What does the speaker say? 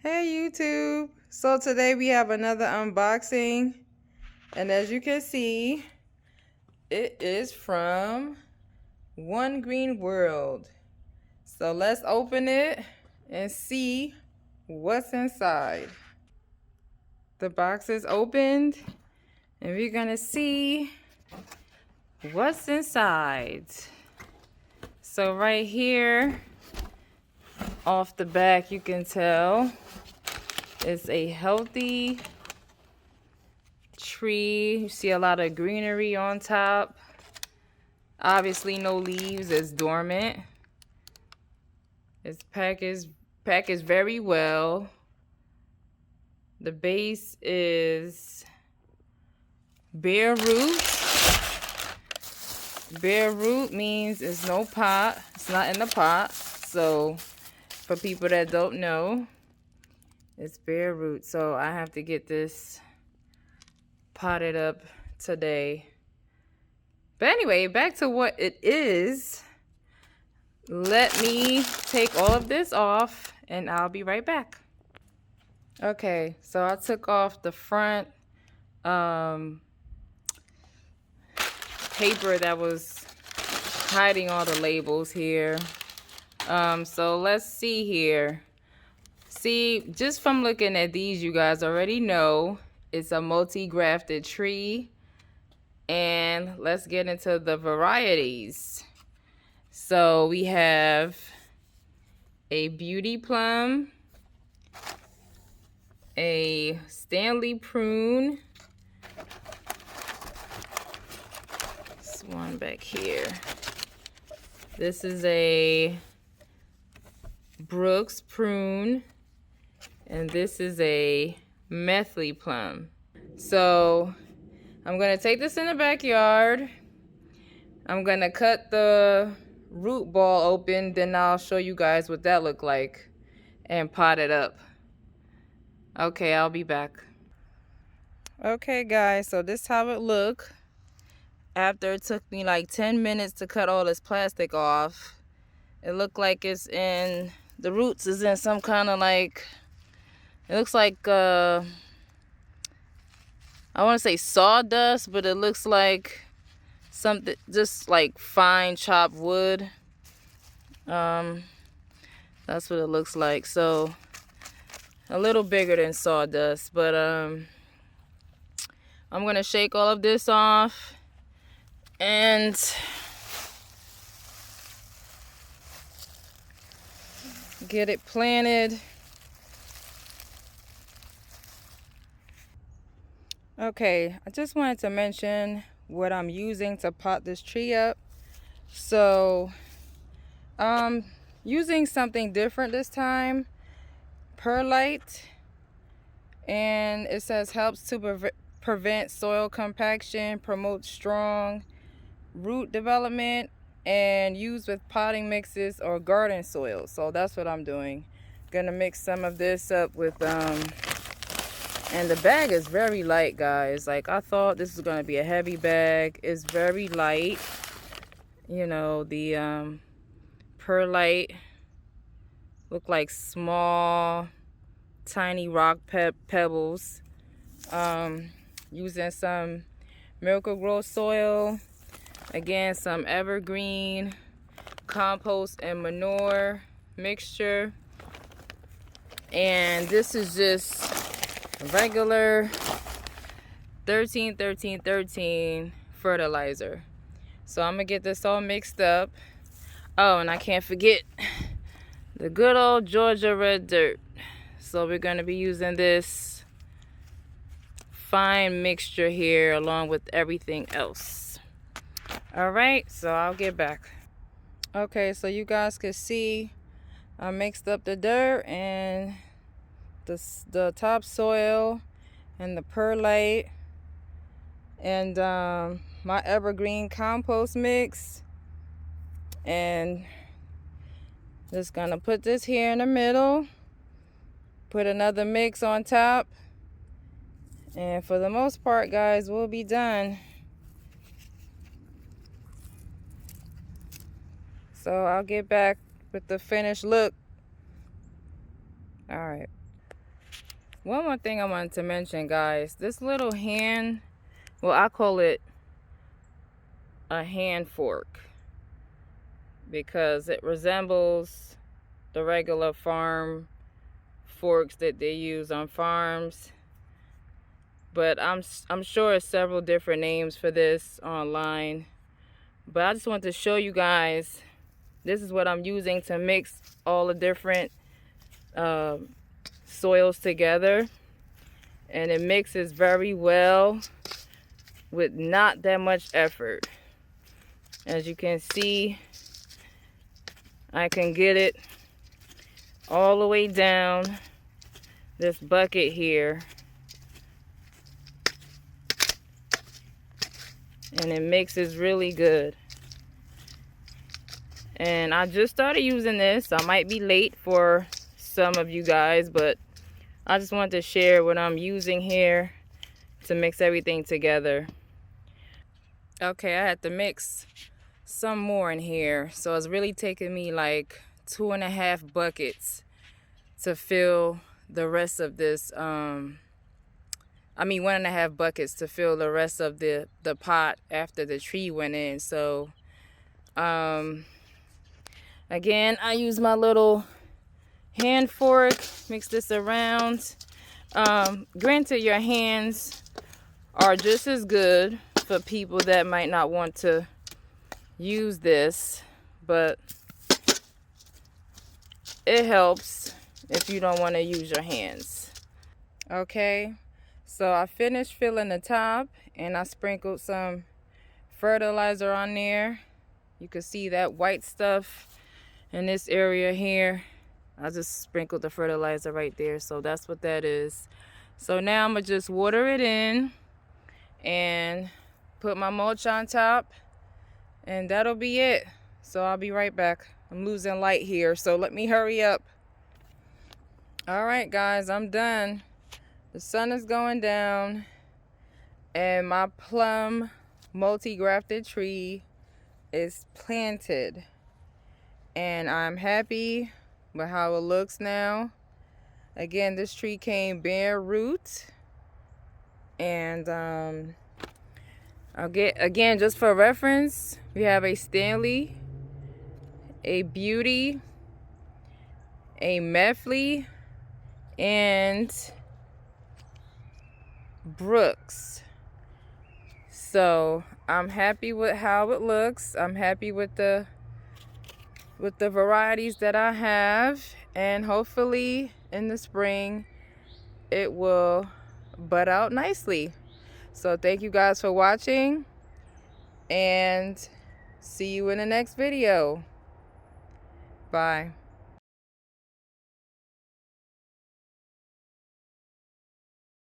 Hey YouTube! So today we have another unboxing, and as you can see, it is from One Green World. So let's open it and see what's inside. The box is opened, and we're gonna see what's inside. So right here, off the back, you can tell it's a healthy tree. You see a lot of greenery on top. Obviously no leaves, it's dormant. It's packaged very well. The base is bare root. Bare root means it's no pot. It's not in the pot. So for people that don't know, it's bare root. So I have to get this potted up today. But anyway, back to what it is. Let me take all of this off and I'll be right back. Okay, so I took off the front paper that was hiding all the labels here. So let's see here. See, just from looking at these, you guys already know it's a multi-grafted tree. And let's get into the varieties. So we have a beauty plum, a Stanley prune, this one back here. This is a Brooks prune, and this is a Methley plum. So I'm gonna take this in the backyard. I'm gonna cut the root ball open, then I'll show you guys what that looked like and pot it up. Okay, I'll be back. Okay guys, so this is how it looked after it took me like 10 minutes to cut all this plastic off. It looked like it's in, the roots is in some kind of like, it looks like I want to say sawdust, but it looks like something just like fine chopped wood. That's what it looks like. So a little bigger than sawdust, but I'm gonna shake all of this off and get it planted. Okay, I just wanted to mention what I'm using to pot this tree up. So using something different this time, perlite, and it says helps to prevent soil compaction, promote strong root development, and use with potting mixes or garden soil. So that's what I'm doing. Gonna mix some of this up with and the bag is very light, guys. Like, I thought this was gonna be a heavy bag. It's very light. You know, the perlite look like small tiny rock pebbles. Using some Miracle-Gro soil, again some evergreen compost and manure mixture, and this is just regular 13-13-13 fertilizer. So I'm gonna get this all mixed up. Oh, and I can't forget the good old Georgia red dirt. So we're going to be using this fine mixture here along with everything else. All right, so I'll get back. Okay, so you guys can see I mixed up the dirt and the topsoil and the perlite and my evergreen compost mix, and just gonna put this here in the middle, put another mix on top, and for the most part, guys, we'll be done. So I'll get back with the finished look. All right. One more thing I wanted to mention, guys. This little hand, well, I call it a hand fork because it resembles the regular farm forks that they use on farms. But I'm sure there's several different names for this online. But I just want to show you guys, this is what I'm using to mix all the different soils together. And it mixes very well with not that much effort. As you can see, I can get it all the way down this bucket here. And it mixes really good. And I just started using this. I might be late for some of you guys, but I just wanted to share what I'm using here to mix everything together. Okay, I had to mix some more in here. So it's really taking me like 2.5 buckets to fill the rest of this 1.5 buckets to fill the rest of the pot after the tree went in. So again, I use my little hand fork, mix this around. Granted, your hands are just as good for people that might not want to use this, but it helps if you don't want to use your hands. Okay, so I finished filling the top and I sprinkled some fertilizer on there. You can see that white stuff in this area here. I just sprinkled the fertilizer right there, so that's what that is. So now I'm gonna just water it in and put my mulch on top, and that'll be it. So I'll be right back. I'm losing light here, so let me hurry up. All right, guys, I'm done. The sun is going down and my plum multi-grafted tree is planted, and I'm happy with how it looks now. Again, this tree came bare root, and I'll get, again, just for reference, we have a Stanley, a Beauty, a Methley, and Brooks. So I'm happy with how it looks. I'm happy with the varieties that I have, and hopefully in the spring it will bud out nicely. So thank you guys for watching, and see you in the next video. Bye.